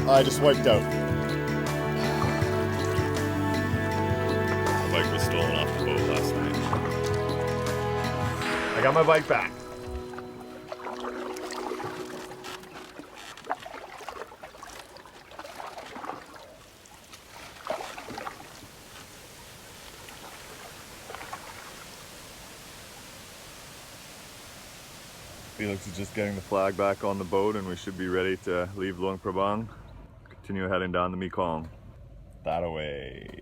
I just wiped out. My bike was stolen off the boat last night. I got my bike back. Felix is just getting the flag back on the boat and we should be ready to leave Luang Prabang. Continue heading down the Mekong. That away.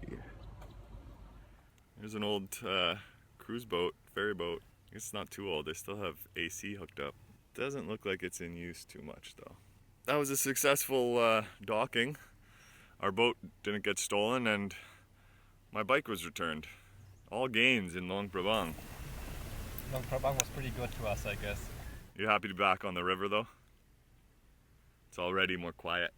There's an old cruise boat, ferry boat. I guess it's not too old. They still have AC hooked up. Doesn't look like it's in use too much though. That was a successful docking. Our boat didn't get stolen and my bike was returned. All gains in Luang Prabang. Luang Prabang was pretty good to us, I guess. You happy to be back on the river though? It's already more quiet,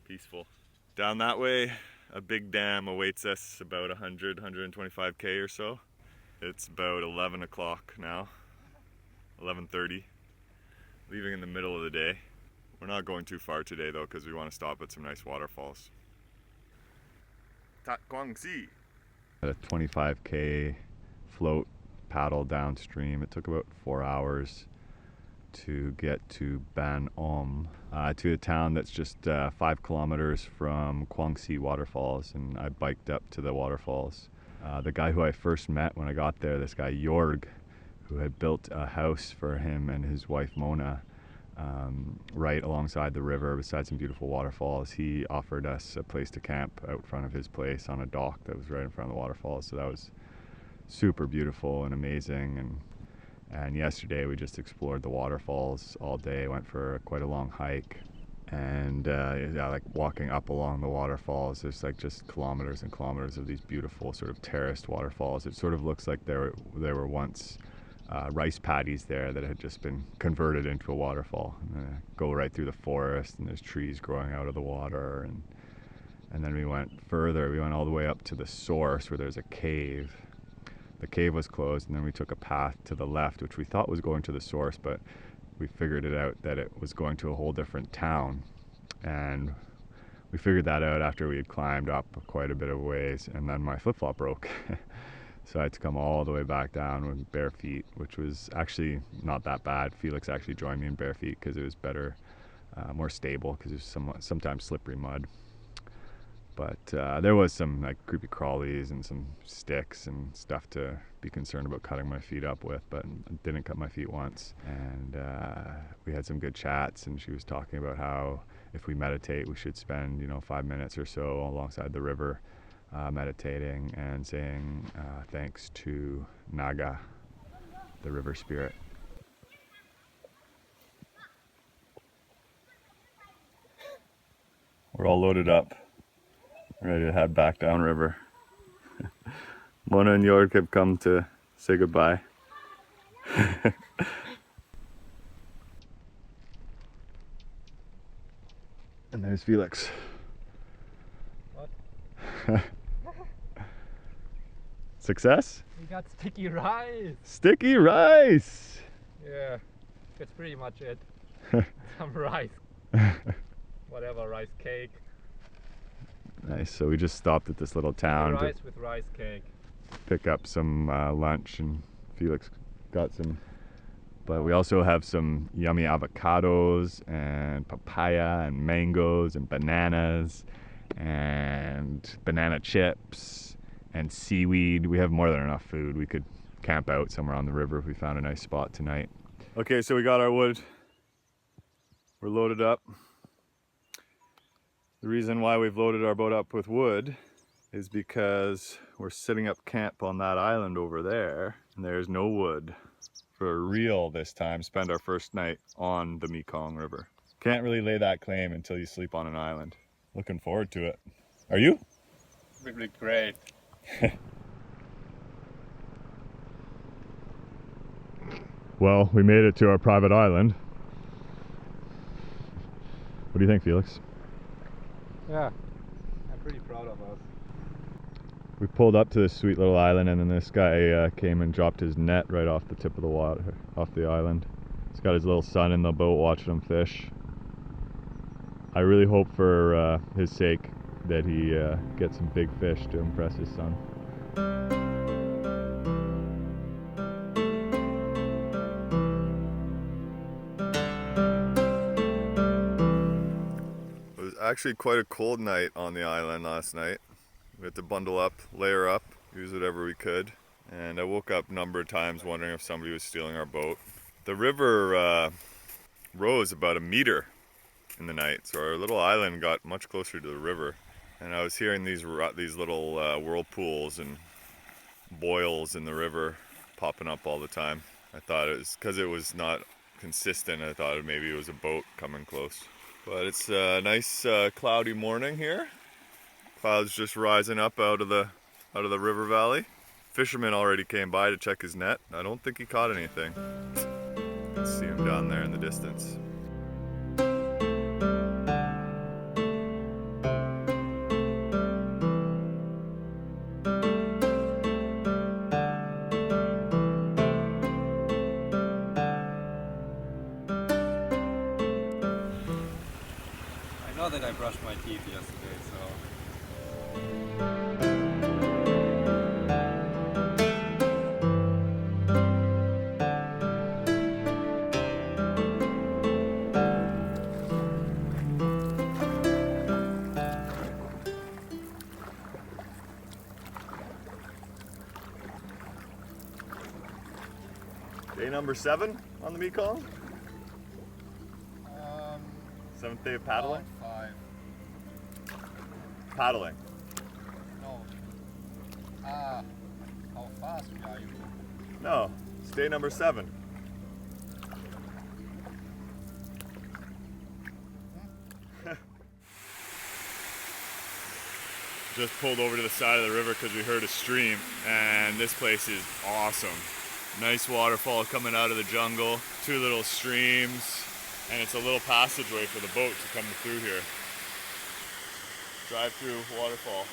peaceful. Down that way, a big dam awaits us about 125k or so. It's about 11 o'clock now, 11:30. Leaving in the middle of the day. We're not going too far today though because we want to stop at some nice waterfalls. Kuang Si. At a 25k float paddle downstream. It took about 4 hours to get to Ban Om, to a town that's just 5 kilometers from Kuang Si Waterfalls, and I biked up to the waterfalls. The guy who I first met when I got there, this guy Jorg, who had built a house for him and his wife Mona right alongside the river beside some beautiful waterfalls, he offered us a place to camp out front of his place on a dock that was right in front of the waterfalls. So that was super beautiful and amazing. And yesterday we just explored the waterfalls all day, went for quite a long hike, and yeah, like walking up along the waterfalls, there's like just kilometers and kilometers of these beautiful sort of terraced waterfalls. It sort of looks like there were once rice paddies there that had just been converted into a waterfall. And go right through the forest, and there's trees growing out of the water, and then we went further. We went all the way up to the source where there's a cave. The cave was closed, and then we took a path to the left, which we thought was going to the source, but we figured it out that it was going to a whole different town. And we figured that out after we had climbed up quite a bit of ways, and then my flip-flop broke. So I had to come all the way back down with bare feet, which was actually not that bad. Felix actually joined me in bare feet because it was better, more stable, because it was sometimes slippery mud. But there was some like creepy crawlies and some sticks and stuff to be concerned about cutting my feet up with, but I didn't cut my feet once. And we had some good chats, and she was talking about how if we meditate, we should spend 5 minutes or so alongside the river meditating and saying thanks to Naga, the river spirit. We're all loaded up, ready to head back downriver. Mona and Jorg have come to say goodbye. And there's Felix. What? Success? We got sticky rice! Sticky rice! Yeah, that's pretty much it. Some rice. Whatever, rice cake. Nice, so we just stopped at this little town Rice with rice cake. Pick up some lunch, and Felix got some, but we also have some yummy avocados and papaya and mangoes and bananas and banana chips and seaweed. We have more than enough food. We could camp out somewhere on the river if we found a nice spot tonight. Okay, so we got our wood. We're loaded up. The reason why we've loaded our boat up with wood is because we're setting up camp on that island over there, and there's no wood. For real this time, spend our first night on the Mekong River. Can't really lay that claim until you sleep on an island. Looking forward to it. Are you? It'll be great. Well, we made it to our private island. What do you think, Felix? Yeah, I'm pretty proud of us. We pulled up to this sweet little island, and then this guy came and dropped his net right off the tip of the water, off the island. He's got his little son in the boat watching him fish. I really hope for his sake that he gets some big fish to impress his son. It was actually quite a cold night on the island last night. We had to bundle up, layer up, use whatever we could. And I woke up a number of times wondering if somebody was stealing our boat. The river rose about a meter in the night, so our little island got much closer to the river. And I was hearing these little whirlpools and boils in the river popping up all the time. I thought it was, because it was not consistent, I thought maybe it was a boat coming close. But it's a nice cloudy morning here. Clouds just rising up out of the river valley. Fisherman already came by to check his net. I don't think he caught anything. Let's see him down there in the distance. I know that I brushed my teeth yesterday, so... Day number 7 on the Mekong? 7th day of paddling? 5. Paddling. No. How fast are you? No, it's day number 7. Just pulled over to the side of the river because we heard a stream, and this place is awesome. Nice waterfall coming out of the jungle, 2 little streams, and it's a little passageway for the boat to come through here. Drive through waterfall.